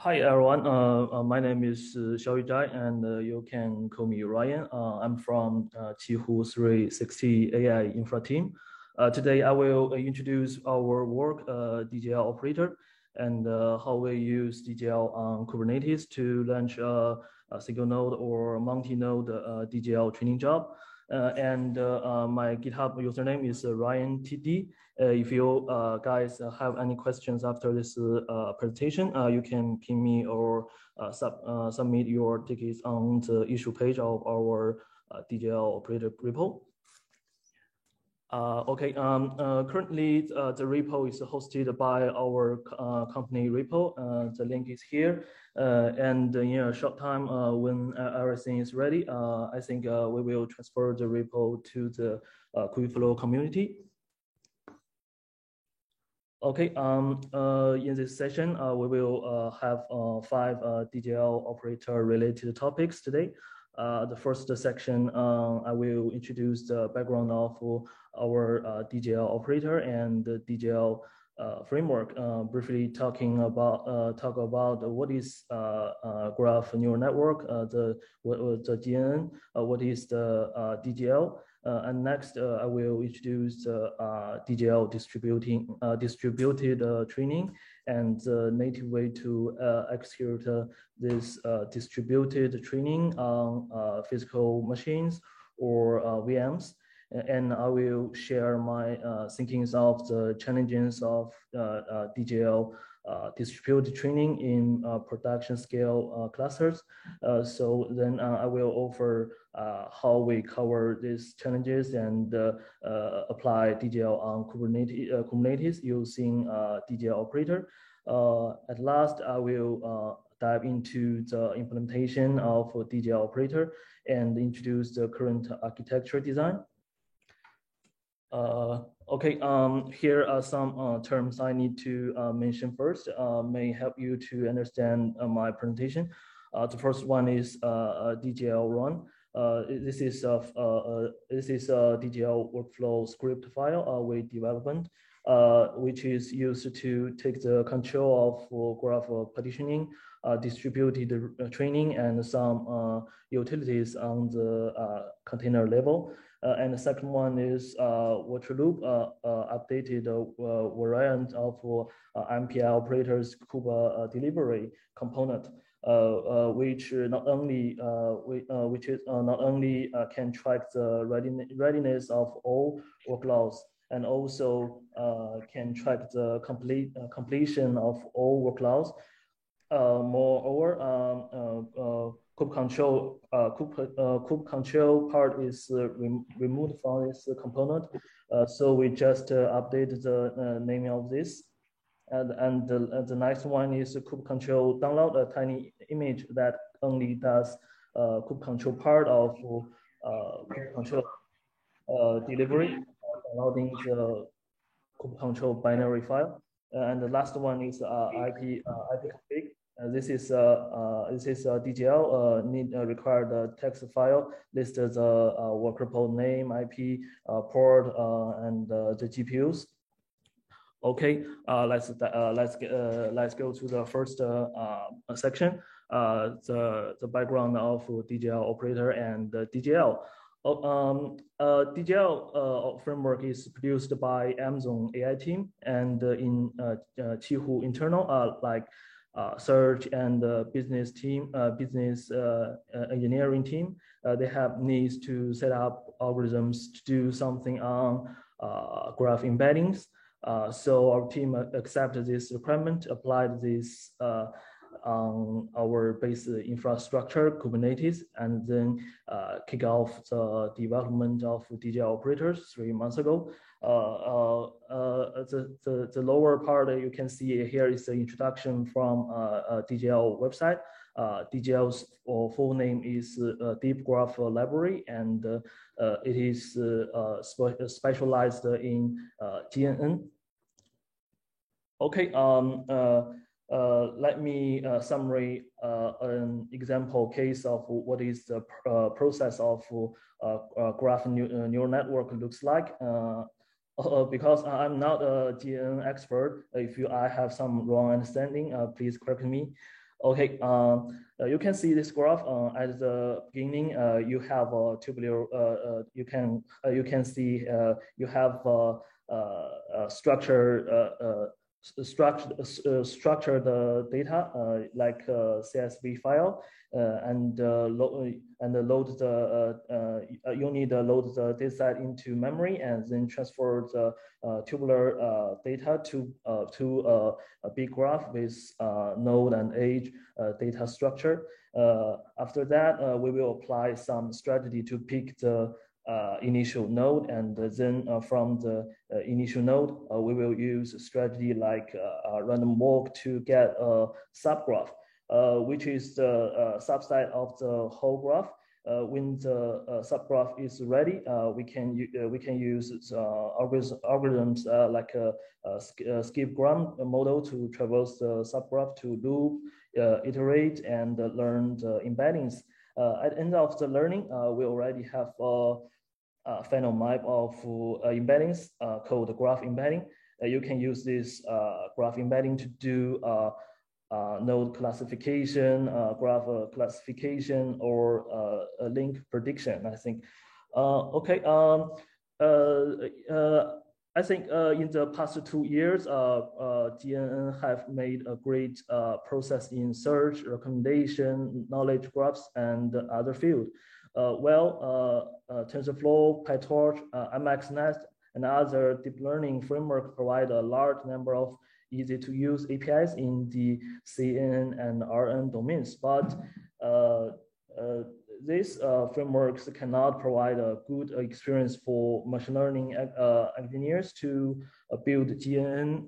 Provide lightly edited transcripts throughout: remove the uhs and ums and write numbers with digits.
Hi everyone, my name is Xiaoyu Zhai and you can call me Ryan. I'm from Qihoo 360 AI Infra team. Today I will introduce our work, DJL operator, and how we use DJL on Kubernetes to launch a single node or multi-node DJL training job. My GitHub username is RyanTD. If you guys have any questions after this presentation, you can ping me or submit your tickets on the issue page of our DJL operator repo. Currently the repo is hosted by our company repo. The link is here. And in a short time, when everything is ready, I think we will transfer the repo to the Kubeflow community. Okay, in this session, we will have 5 DJL operator related topics today. The first section, I will introduce the background of our DJL operator and the DJL framework, briefly talk about what is graph neural network, the GNN, what is the DGL, and next I will introduce DJL distributed training and the native way to execute this distributed training on physical machines or VMs. And I will share my thinkings of the challenges of DJL distributed training in production scale clusters. So then I will offer how we cover these challenges and apply DJL on Kubernetes using DJL operator. At last, I will dive into the implementation of DJL operator and introduce the current architecture design. Here are some terms I need to mention first, may help you to understand my presentation. The first one is DJL run. This is a DJL workflow script file we developed, which is used to take the control of graph partitioning, distributed training, and some utilities on the container level. And the second one is Waterloop, updated variant of MPI operators Kuba delivery component, which not only can track the readiness of all workloads and also can track the completion of all workloads. Moreover, kube control part is removed from this component. So we just update the name of this. And the next one is kube control download a tiny image that only does kube control part of kube control delivery, downloading the kube control binary file. And the last one is IP config. This is DJL need required text file, list the worker port name, IP, port, and the GPUs. Okay, let's go to the first section. The background of DJL operator and DJL. DJL framework is produced by Amazon AI team, and in Qihoo internal like search and business team, business engineering team, they have needs to set up algorithms to do something on graph embeddings. So our team accepted this requirement, applied this on our base infrastructure, Kubernetes, and then kick off the development of DJL operators 3 months ago. The lower part you can see here is the introduction from DJL website. DJL's full name is Deep Graph Library, and it is specialized in GNN. Okay, let me summary an example case of what is the process of graph neural network looks like. Because I'm not a GNN expert, if I have some wrong understanding, please correct me. Okay, you can see this graph at the beginning. You have a tubular. You can see you have structured data like CSV file, and load the you need to load the data set into memory and then transfer the tubular data to a big graph with node and edge data structure. After that, we will apply some strategy to pick the initial node, and then from the initial node, we will use a strategy like random walk to get a subgraph, which is the subset of the whole graph. When the subgraph is ready, we can use algorithms like a skip-gram model to traverse the subgraph to loop, iterate, and learn the embeddings. At the end of the learning, we already have a final map of embeddings called graph embedding. You can use this graph embedding to do node classification, graph classification, or link prediction, I think. Okay. I think in the past 2 years, GNN have made a great process in search, recommendation, knowledge graphs, and other fields. TensorFlow, PyTorch, MXNet, and other deep learning framework provide a large number of easy to use APIs in the CNN and RN domains, but these frameworks cannot provide a good experience for machine learning engineers to build GNN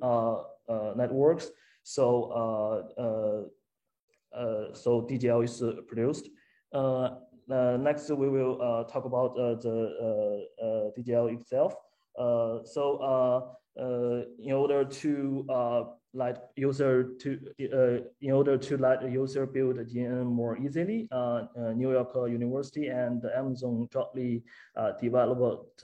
networks. So DGL is produced. Next, we will talk about the DGL itself. In order to let user build GNN more easily, New York University and Amazon jointly developed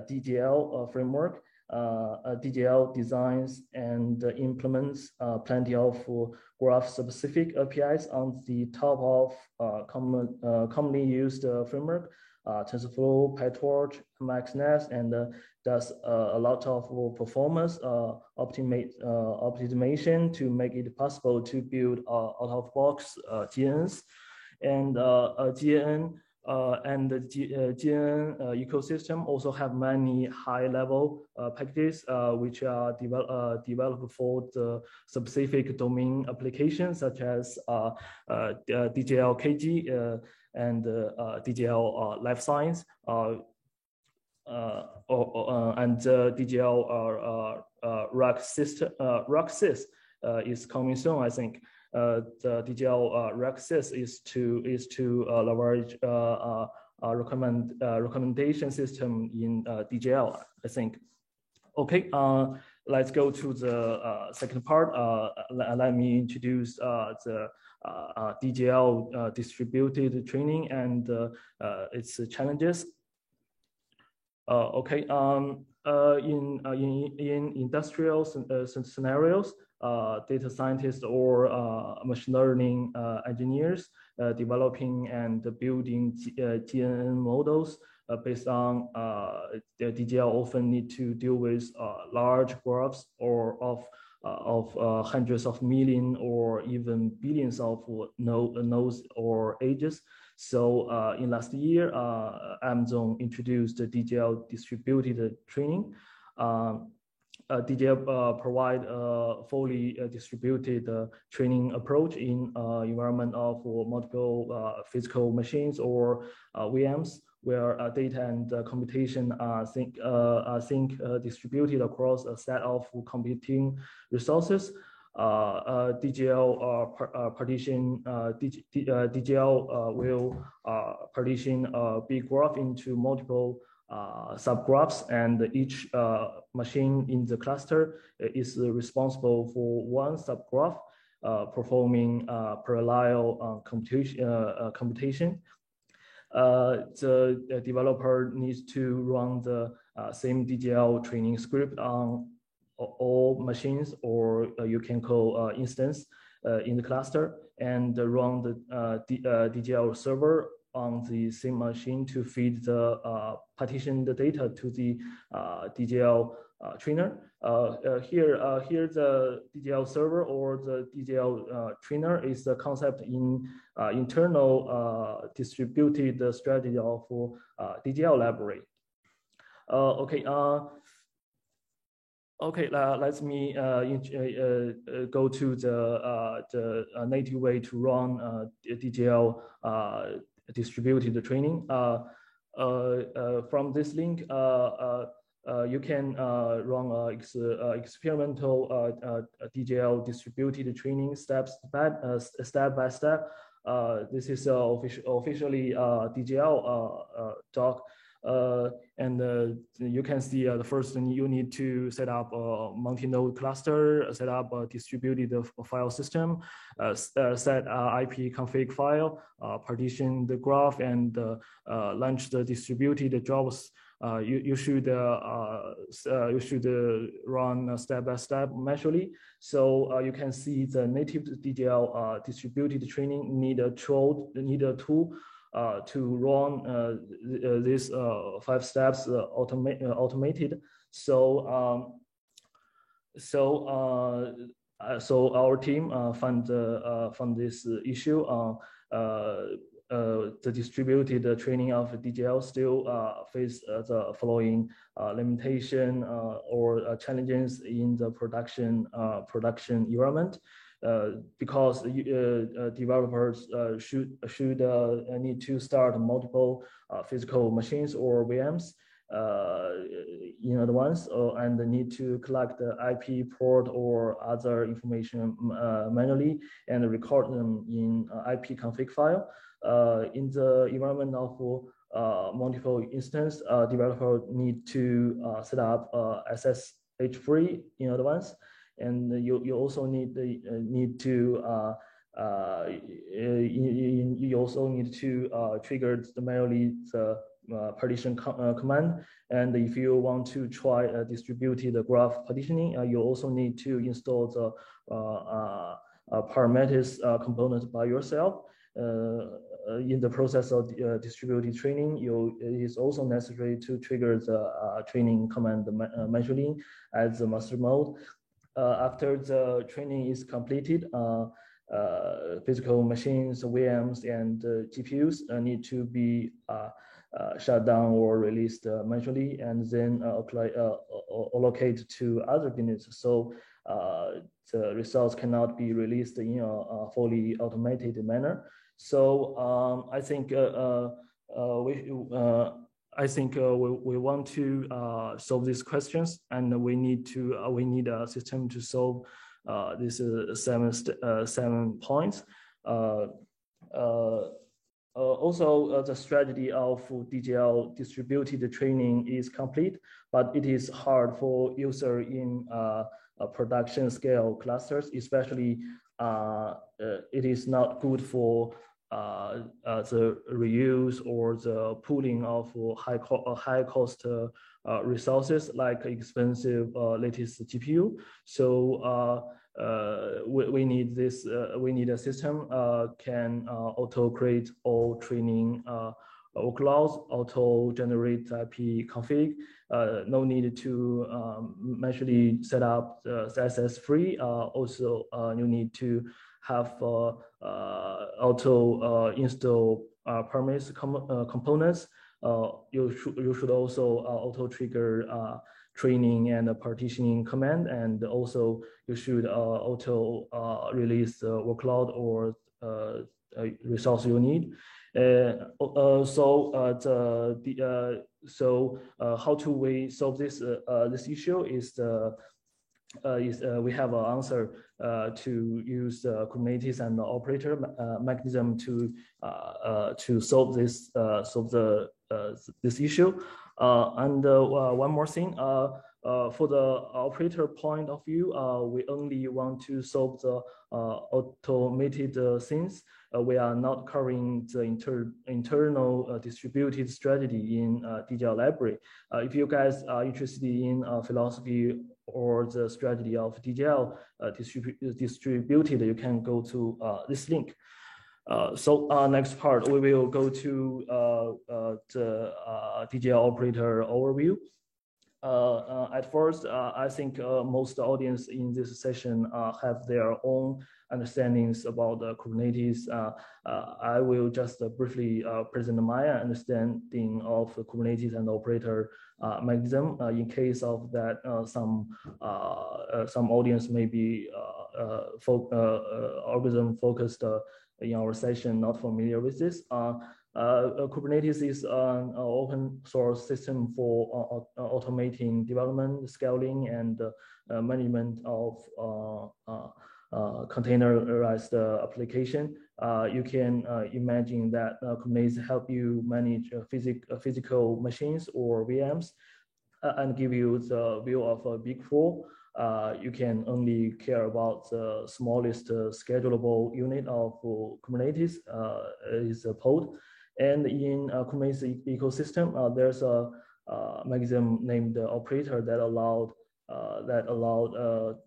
DGL framework. DGL designs and implements plenty of graph-specific APIs on the top of commonly used framework, TensorFlow, PyTorch, MXNet, and does a lot of performance optimization to make it possible to build out-of-box GNNs. And GNN and the GNN ecosystem also have many high-level packages which are developed for the specific domain applications, such as DGL KG and DGL Life Science, and DGL RAG-Sys is coming soon, I think. The DGL RAG-Sys is to leverage recommendation system in DGL, I think. Okay, let's go to the second part. Let me introduce the DGL distributed training and its challenges. Okay, in industrial scenarios, data scientists or machine learning engineers developing and building GNN models based on the DGL often need to deal with large graphs or of hundreds of millions or even billions of nodes or edges. So in last year, Amazon introduced the DGL distributed training. DGL provide a fully distributed training approach in environment of multiple physical machines or VMs, where data and computation are distributed across a set of computing resources. DGL will partition a big graph into multiple subgraphs, and each machine in the cluster is responsible for one subgraph, performing parallel computation. The developer needs to run the same DGL training script on all machines, or you can call instance, in the cluster and run the DGL server on the same machine to feed the partitioned data to the DGL trainer. Here the DGL server or the DGL trainer is the concept in internal distributed strategy of DGL library. Okay. Okay, let me go to the native way to run DGL distributed training. From this link, you can run experimental DGL distributed training step by step. This is officially DGL doc. You can see the first thing you need to set up a multi-node cluster, set up a distributed file system, set IP config file, partition the graph, and launch the distributed jobs. You should run step by step manually. So you can see the native DGL distributed training need a tool to run these 5 steps automated. So our team found this issue. The distributed training of DGL still face the following limitation or challenges in the production environment. Because developers should need to start multiple physical machines or VMs in advance, and need to collect the IP port or other information manually and record them in IP config file. In the environment of multiple instances, developer need to set up SSH-free in advance. And you also need to trigger manually the partition command. And if you want to try a distributed graph partitioning, you also need to install the Parametis component by yourself. In the process of distributed training, it is also necessary to trigger the training command manually as the master mode. After the training is completed, physical machines, VMs, and GPUs need to be shut down or released manually, and then allocate to other businesses. So the results cannot be released in a fully automated manner. So I think we want to solve these questions, and we need a system to solve these 7 points. Also, the strategy of DGL distributed training is complete, but it is hard for user in production scale clusters, especially it is not good for the reuse or the pooling of high cost resources like expensive latest GPU. So we need this. We need a system can auto create all training workloads, auto generate IP config. No need to manually set up the SSH-free. Also, you need to have auto install Parametis components. You should also auto trigger training and partitioning command, and also you should auto release the workload or resource you need. So how do we solve this issue is we have an answer to use Kubernetes and the operator mechanism to solve this this issue. And one more thing, for the operator point of view, we only want to solve the automated things. We are not covering the internal distributed strategy in DGL library. If you guys are interested in philosophy or the strategy of DGL distributed, you can go to this link. So next part, we will go to the DGL operator overview. At first, I think most audience in this session have their own understandings about Kubernetes. I will just briefly present my understanding of Kubernetes and operator mechanism. In case of that, some audience may be algorithm focused in our session, not familiar with this. Kubernetes is an open source system for automating development, scaling, and management of containerized application. You can imagine that Kubernetes help you manage physical machines or VMs and give you the view of a big four. You can only care about the smallest schedulable unit of Kubernetes is a pod. And in Kubernetes ecosystem, there's a mechanism named operator that allowed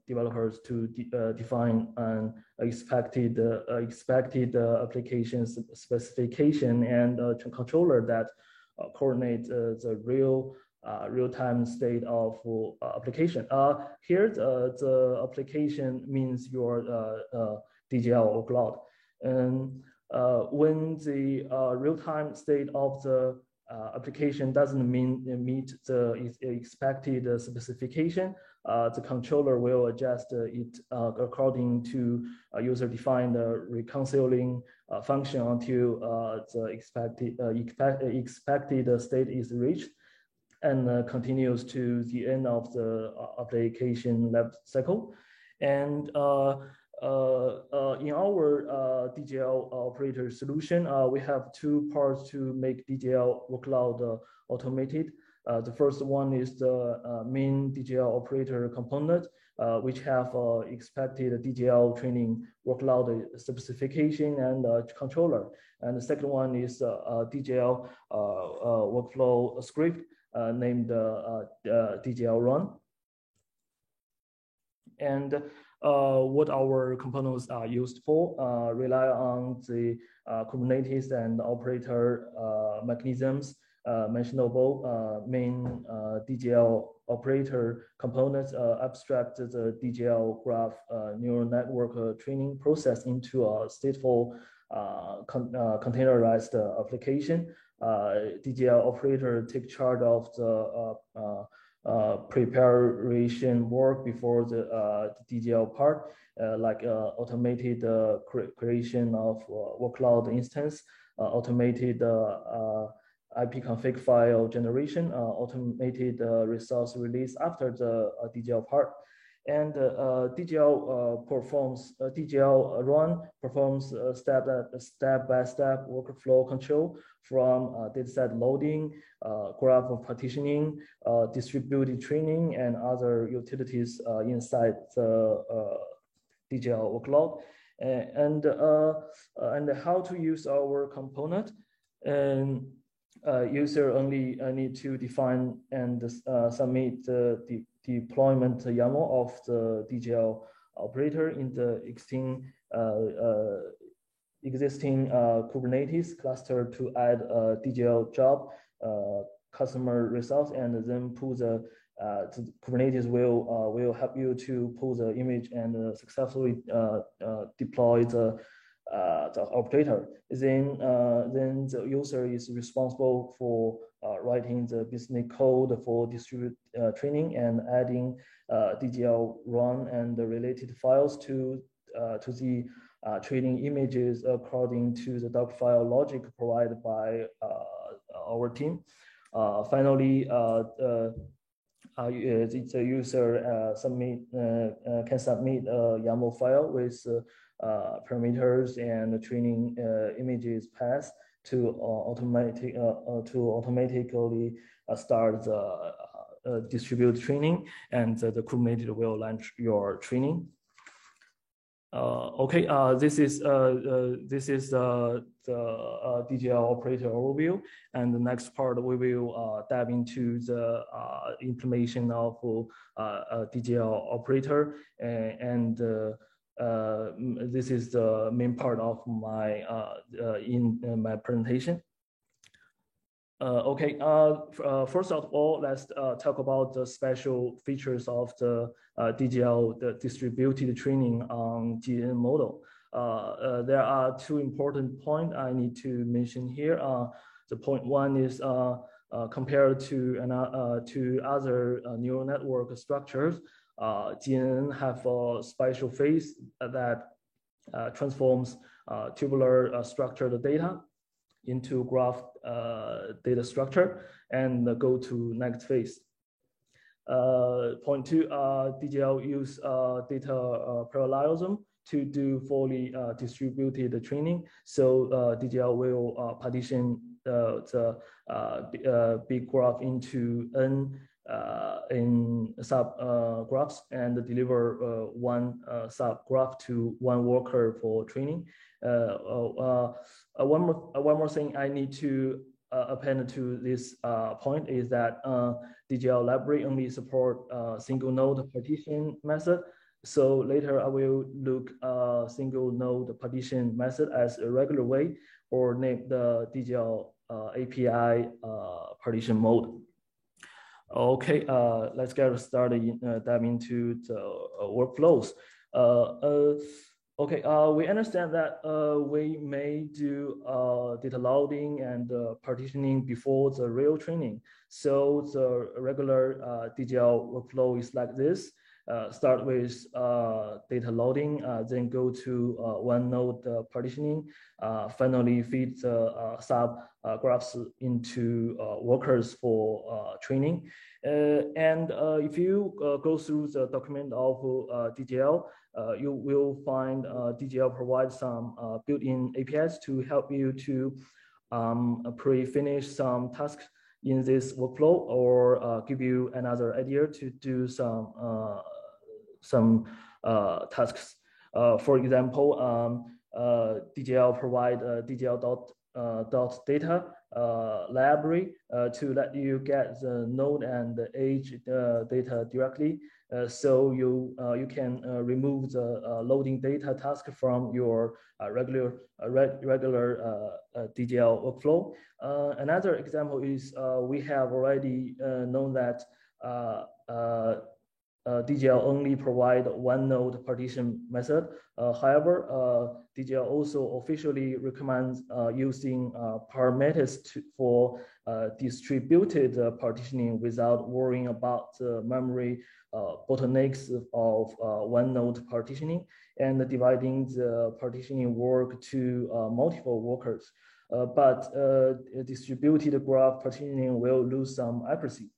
developers to define an expected application specification and a controller that coordinate the real-time state of application. Here, the application means your DGL or cloud. And when the real-time state of the application doesn't meet the expected specification, the controller will adjust it according to user-defined reconciling function until the expected state is reached, and continues to the end of the application life cycle. And in our DGL operator solution, we have two parts to make DGL workload automated. The first one is the main DGL operator component, which have expected DGL training workload specification and controller. And the second one is DGL workflow script named DGL run. And what our components are used for rely on the Kubernetes and operator mechanisms mentionable. Main DGL operator components abstract the DGL graph neural network training process into a stateful containerized application. DGL operator take charge of the preparation work before the DGL part, like automated creation of workload instance, automated ipconfig file generation, automated resource release after the DGL part. And DGL run performs step-by-step workflow control from dataset loading, graph partitioning, distributed training, and other utilities inside the DGL workload. And how to use our component. And user only need to define and submit the deployment YAML of the DGL operator in the existing Kubernetes cluster to add a DGL job customer results, and then pull the Kubernetes will help you to pull the image and successfully deploy the operator. Then the user is responsible for writing the business code for distribute training and adding DGL run and the related files to the training images according to the Docker logic provided by our team. Finally, the user can submit a YAML file with parameters and training images paths to automatically start the distributed training, and the Kubernetes will launch your training. Okay, this is the DGL operator overview, and the next part we will dive into the implementation of DGL operator, and this is the main part of my my presentation. Okay, first of all, let's talk about the special features of the DGL, the distributed training on GNN model. There are two important points I need to mention here. The point one is compared to other neural network structures, GNN have a special phase that transforms tubular structured data into graph data structure and go to next phase. Point two, DGL use data parallelism to do fully distributed training. So DGL will partition the big graph into n in sub graphs and deliver one sub graph to one worker for training. One more thing I need to append to this point is that DGL library only support single node partition method. So later I will look single node partition method as a regular way, or name the DGL API partition mode. Okay, let's get started dive into the workflows. Okay, we understand that we may do data loading and partitioning before the real training. So the regular DGL workflow is like this. Start with data loading, then go to one node partitioning, finally feed the sub graphs into workers for training. And if you go through the document of DGL, you will find DGL provides some built-in APIs to help you to pre-finish some tasks in this workflow, or give you another idea to do some tasks. For example, DGL provide DGL data library to let you get the node and the age data directly. So you can remove the loading data task from your regular DGL workflow. Another example is we have already known that DGL only provide one node partition method. However, DGL also officially recommends using parameters for distributed partitioning without worrying about the memory bottlenecks of one node partitioning and dividing the partitioning work to multiple workers. But distributed graph partitioning will lose some accuracy.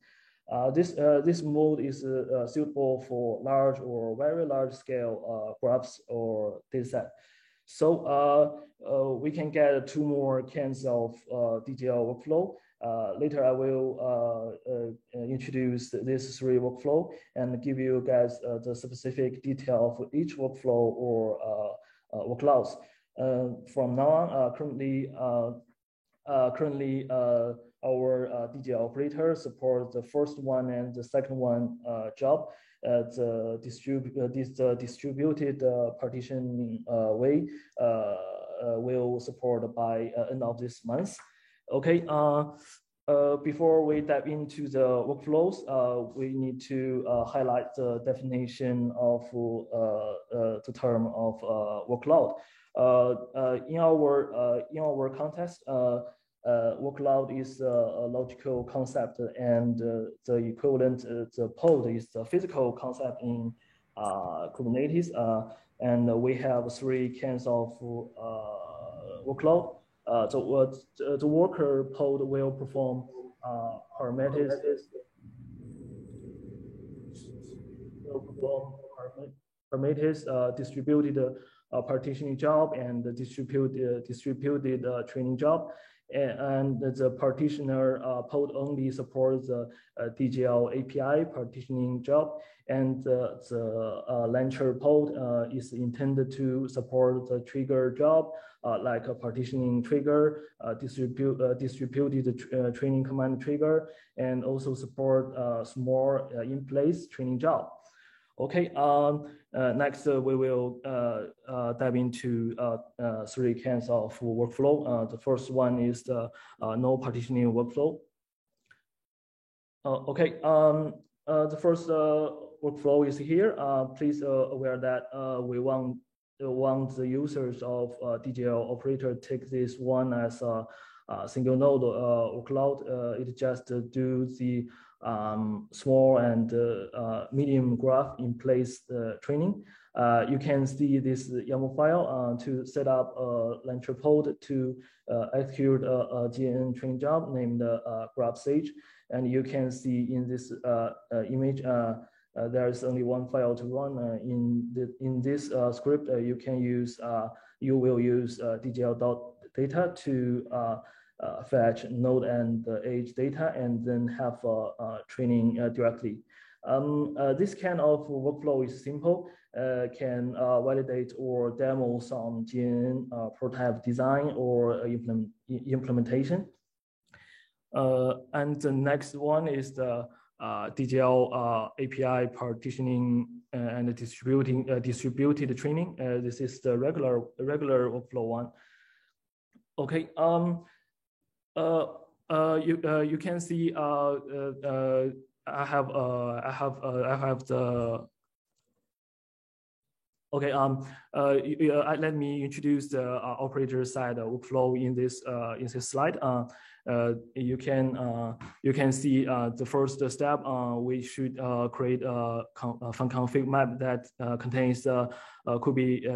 This mode is suitable for large or very large scale graphs or dataset. So we can get two more kinds of DGL workflow. Later I will introduce this three workflow and give you guys the specific detail for each workflow or workloads. From now on, currently our DGL operator supports the first one and the second one job. The distributed partitioning way will support by end of this month. Okay. Before we dive into the workflows, we need to highlight the definition of the term of workload. In our context, workload is a logical concept, and the equivalent, the pod is the physical concept in Kubernetes. And we have three kinds of workload. The worker pod will perform Prometheus distributed partitioning job and distributed training job. and the partitioner pod only supports the DGL API partitioning job, and the launcher pod is intended to support the trigger job, like a partitioning trigger, distributed training command trigger, and also support small in-place training job. Okay, next we will dive into 3 kinds of workflow. The first one is the no partitioning workflow. Okay, the first workflow is here. Please aware that we want the users of DGL operator take this one as a single node workload. It just do the small and medium graph in place training. You can see this YAML file to set up a launcher pod to execute a GNN training job named graph sage. And you can see in this image, there is only one file to run. In this script, you will use DGL.data to fetch node and age data, and then have training directly. This kind of workflow is simple, can validate or demo some GNN prototype design or implementation. And the next one is the DGL API partitioning and distributed training. This is the regular workflow one. Okay. You can see I have the. Okay. Let me introduce the operator side workflow in this slide. You can see the first step. We should create a fun config map that contains could be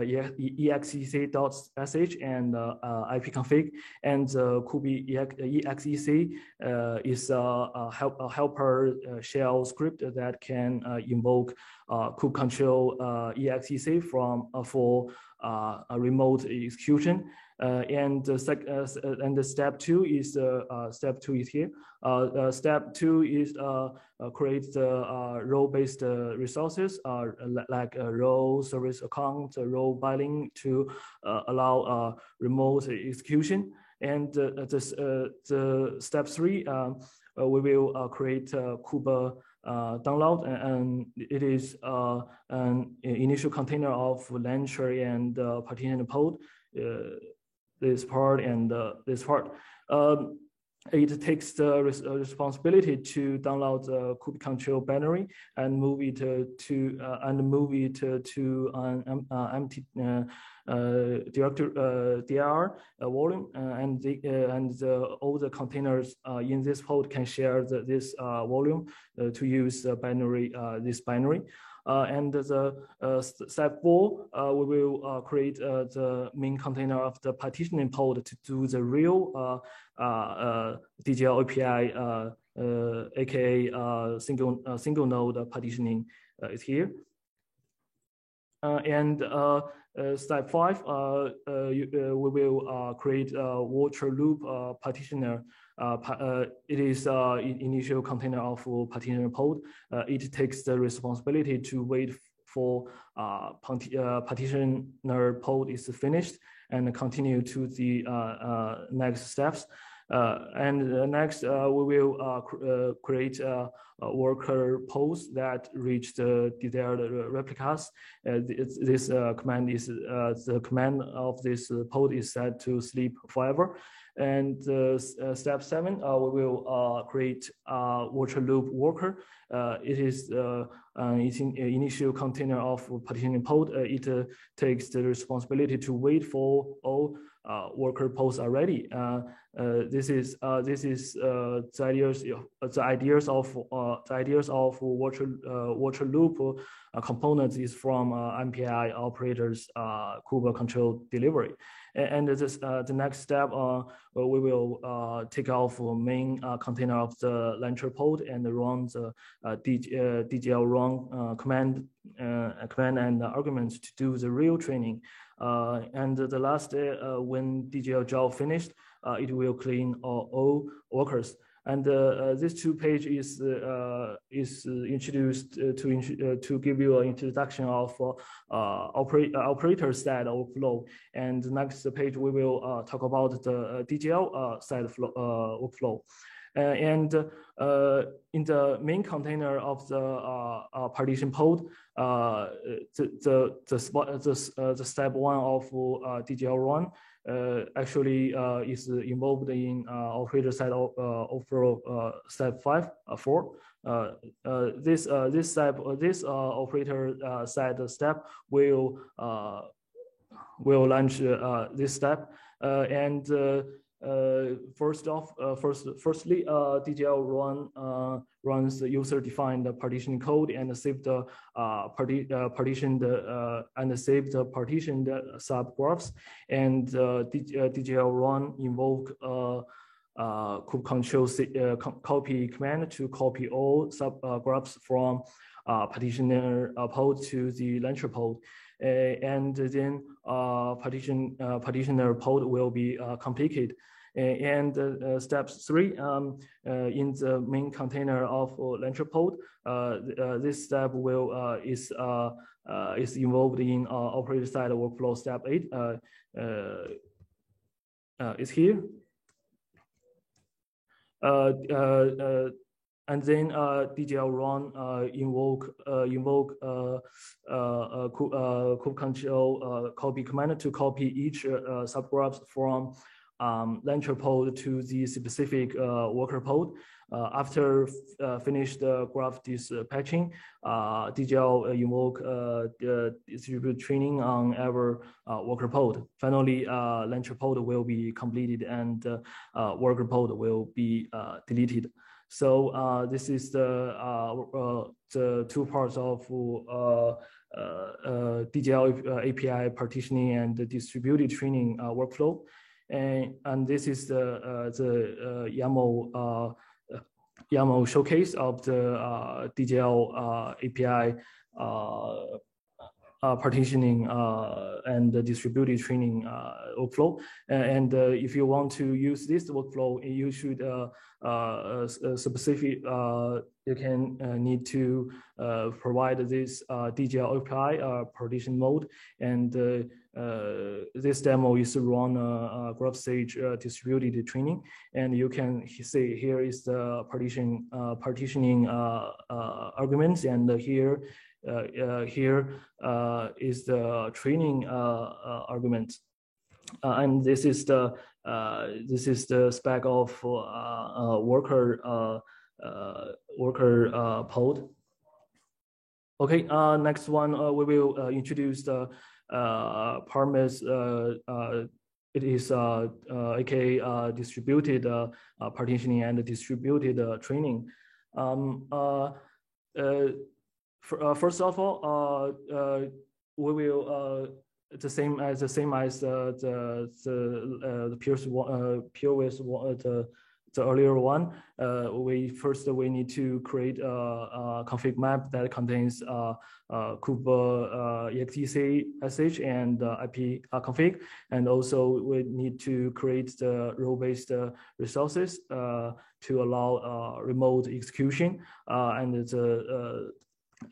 exec.sh and ipconfig, and could be exec is a helper shell script that can invoke kube control exec for a remote execution. And the step 2 is here. Step 2 is create the role-based resources like a role service account, role binding to allow remote execution. And the step 3, we will create kube download, and it is an initial container of launcher and partition pod. This part and this part. It takes the responsibility to download the kube control binary and move it to an empty dir volume, and all the containers in this pod can share this volume to use this binary. And the step 4, we will create the main container of the partitioning pod to do the real DGL API, aka single node partitioning is here. And step 5, we will create a virtual loop partitioner. It is initial container of partitioner pod. It takes the responsibility to wait for partitioner pod is finished and continue to the next steps. And next, we will create worker pods that reach the desired replicas. This command is the command of this pod is set to sleep forever. And step 7, we will create a virtual loop worker. It is an initial container of partitioning pod. It takes the responsibility to wait for all worker pods are ready. This is the ideas of virtual loop components is from MPI operators Kuba control delivery. And this, the next step, we will take off the main container of the launcher pod and run the DGL run command and arguments to do the real training. And the last day, when DGL job finished, it will clean all workers. And this 2 page is introduced to give you an introduction of operator side of flow. And the next page we will talk about the DGL side workflow. And in the main container of the partition pod, the step 1 of DGL run actually is involved in operator side overflow step 4. This operator side step will launch this step firstly, DGL runs the user-defined partition code and save the partitioned subgraphs. And DGL run invoke kube control copy command to copy all subgraphs from partitioner pod to the launcher pod. And then partitioner pod will be completed. And step 3, in the main container of launcher pod, this step is involved in operator side workflow step 8. Is here. And then DGL run invoke kube control copy command to copy each subgraphs from launcher pod to the specific worker pod. After finish the graph dispatching, DGL invoke distribute training on our worker pod. Finally, launcher pod will be completed and worker pod will be deleted. So this is the 2 parts of DGL API partitioning and the distributed training workflow. And this is the YAML showcase of the DGL API partitioning and the distributed training workflow. And if you want to use this workflow, you should specific. You can need to provide this DGL API partition mode, and this demo is run GraphSage distributed training, and you can see here is the partitioning arguments, and here is the training argument, and this is the spec of worker pod. Okay, next one we will introduce the Parmes. It is aka distributed partitioning and distributed training. First of all, we will the same as the previous one, the earlier one. We need to create a config map that contains kube exec sh and IP config, and also we need to create the role-based resources to allow remote execution, and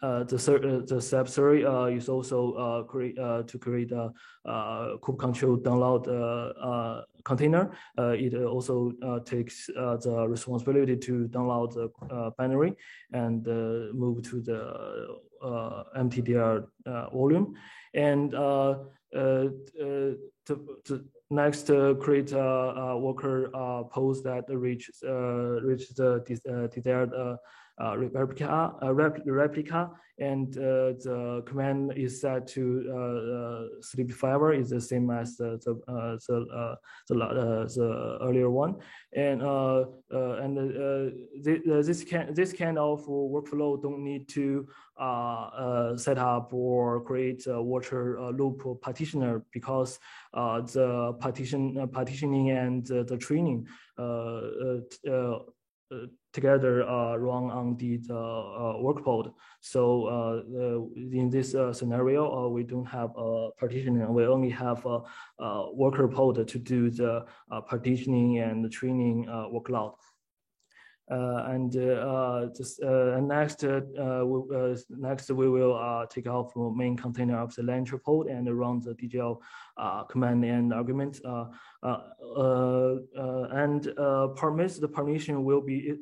the step 3 is also to create a kube control download container. It also takes the responsibility to download the binary and move to the MTDR volume. And next, create a worker pose that reach the desired replica, and the command is set to sleep fiber is the same as the earlier one, and this kind of workflow don't need to set up or create a water loop partitioner, because the partitioning and the training together run on the work pod. So in this scenario, we don't have a partitioning. We only have a worker pod to do the partitioning and the training workload. Next we will take off the main container of the Lancer pod and run the DGL command and argument, permits the permission will be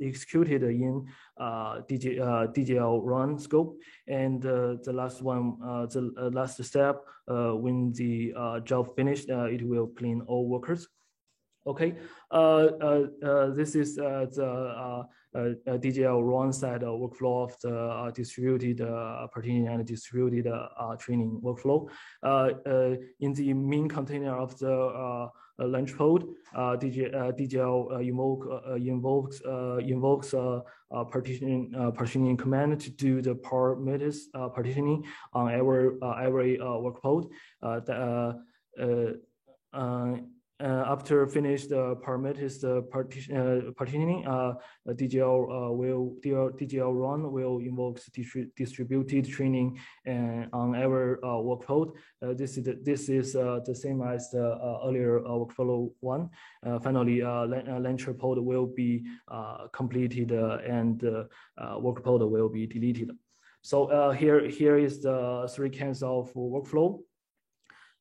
executed in DGL run scope. And the last one, the last step, when the job finished, it will clean all workers. Okay, this is the DGL run side workflow of the distributed partitioning and distributed training workflow. In the main container of the Lancer pod, DGL invokes partitioning command to do the permitted partitioning on every work pod. After finish the permitted partitioning, DGL run will invoke distributed training on every work pod. This is the same as the earlier workflow one. Finally, Lancer pod will be completed and work pod will be deleted. So here is the 3 kinds of workflow.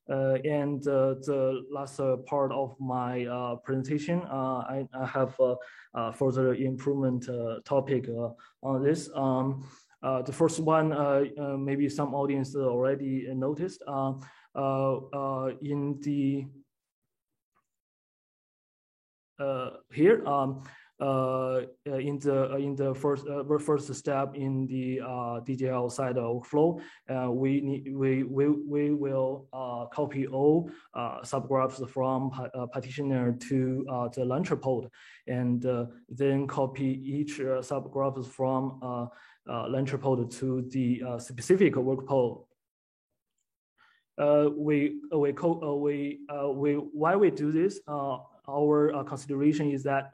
And the last part of my presentation, I have a further improvement topic on this. The first one, maybe some audience already noticed. In the here. In the first step in the DGL side workflow, we will copy all subgraphs from partitioner to the Lancer pod, and then copy each subgraph from Lancer pod to the specific work pod. Why we do this? Our consideration is that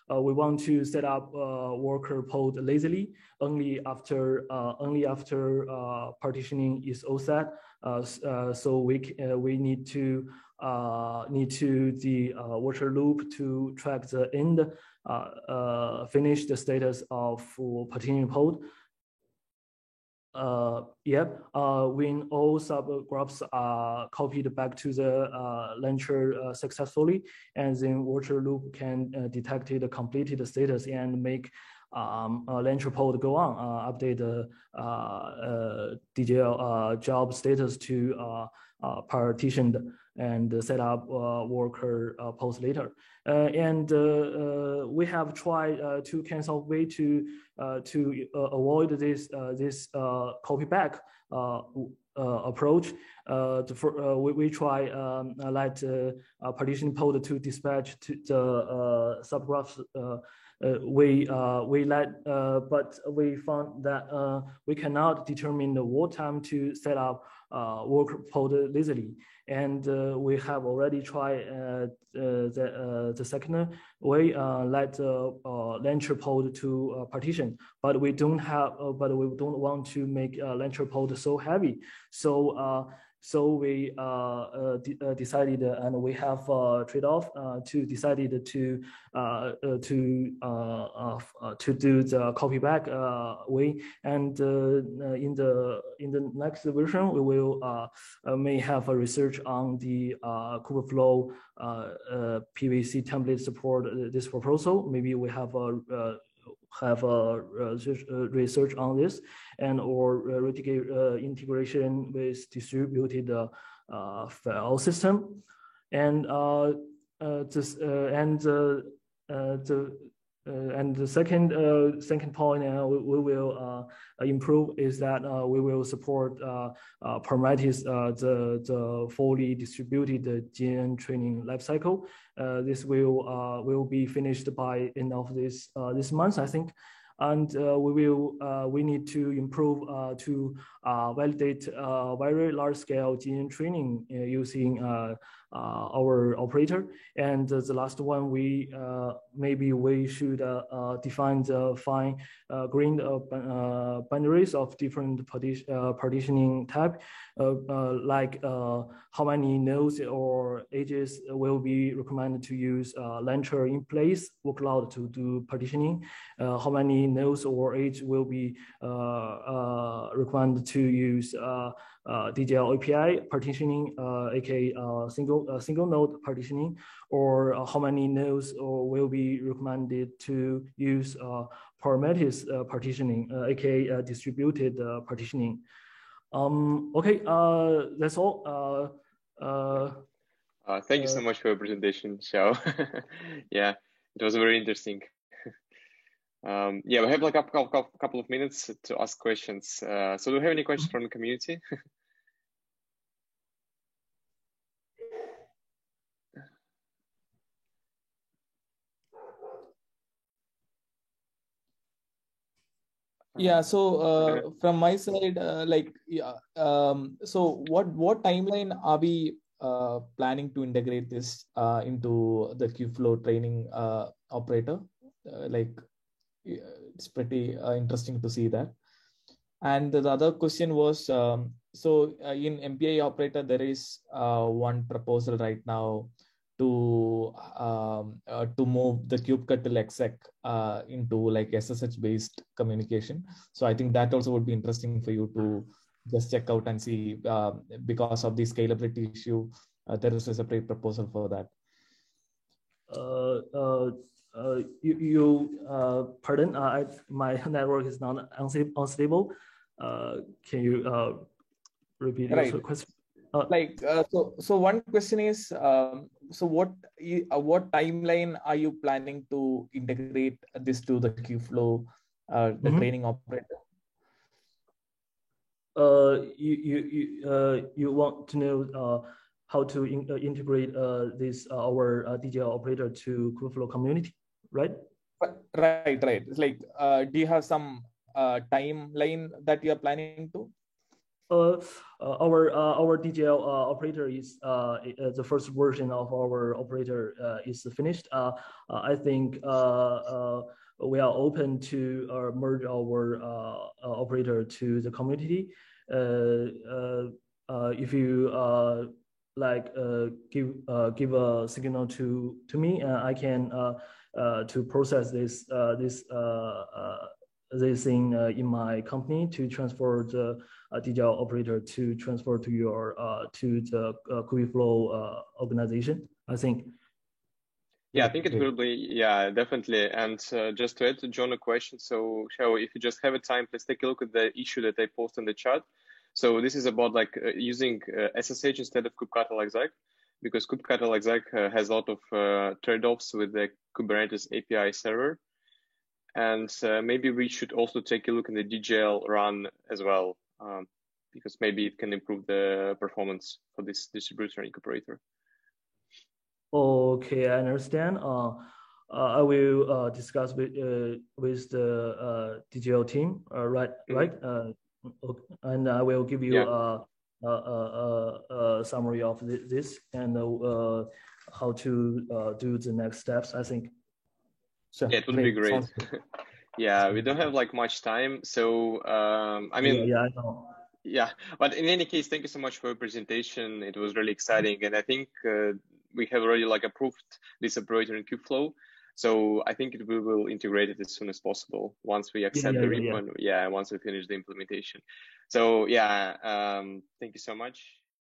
we want to set up worker pod lazily only after partitioning is all set. So we need to the water loop to track the end finish the status of partitioning pod. When all subgraphs are copied back to the Lancer successfully, and then water loop can detect the completed status and make Lancer pod go on, update the DGL job status to partitioned, and set up worker pods later. We have tried 2 kinds of way to avoid this copy back approach. We try let partition pod to dispatch to the subgraphs. But we found that we cannot determine the what time to set up work pod lazily, and we have already tried the second way, let Lancer pod to partition, but we don't want to make Lancer pod so heavy. So we decided, and we have trade-off to decided to do the copy back way. And in the next version, we will may have a research on the Kubeflow PVC template support this proposal. Maybe we have a research on this, and or integration with distributed file system, and And the second point we will improve is that we will support Prometheus, the fully distributed GNN training lifecycle. This will be finished by end of this month, I think. And we need to improve to validate very large scale GNN training using our operator. And the last one, maybe we should define the fine-grained boundaries of different partitioning type, like how many nodes or edges will be recommended to use launcher in place workload to do partitioning, how many nodes or edge will be recommended to use DGL API partitioning, aka single node partitioning, or how many nodes will be recommended to use Prometheus partitioning, aka distributed partitioning. Okay, that's all. Thank you so much for your presentation, Xiao. Yeah, it was very interesting. Yeah, we have like a couple of minutes to ask questions. So do we have any questions from the community? Yeah, so from my side, so what timeline are we planning to integrate this into the Kubeflow training operator? It's pretty interesting to see that. And the other question was, so in MPI operator, there is one proposal right now to move the kubectl exec into like SSH based communication. So I think that also would be interesting for you to just check out and see, because of the scalability issue, there is a separate proposal for that. Pardon, my network is not unstable. Can you repeat your question? So one question is, so what timeline are you planning to integrate this to the Kubeflow, the training operator? You want to know how to integrate this our DGL operator to Kubeflow community, right? Right. It's like, do you have some timeline that you are planning to? Our DGL operator is the first version of our operator is finished. I think we are open to merge our operator to the community. If you give a signal to me, I can to process this thing in my company to transfer the DGL operator to transfer to your to the Kubeflow organization, I think. Yeah, I think it will be, yeah, definitely. And just to add to John a question, so Xiao, if you just have a time, please take a look at the issue that I posted in the chat. So this is about like using SSH instead of kubectl exec, because kubectl exec has a lot of trade-offs with the Kubernetes API server. And maybe we should also take a look at the DGL run as well, because maybe it can improve the performance for this distributed operator. Okay, I understand. I will discuss with the DGL team, right? And I will give you a summary of this and how to do the next steps, I think. Sure. Yeah, it would be great. Yeah, we don't have like much time, so I mean, yeah, I know. Yeah, but in any case, thank you so much for your presentation. It was really exciting, and I think we have already like approved this operator in Kubeflow. So I think we will integrate it as soon as possible once we accept the repo. Yeah, once we finish the implementation. So yeah, thank you so much.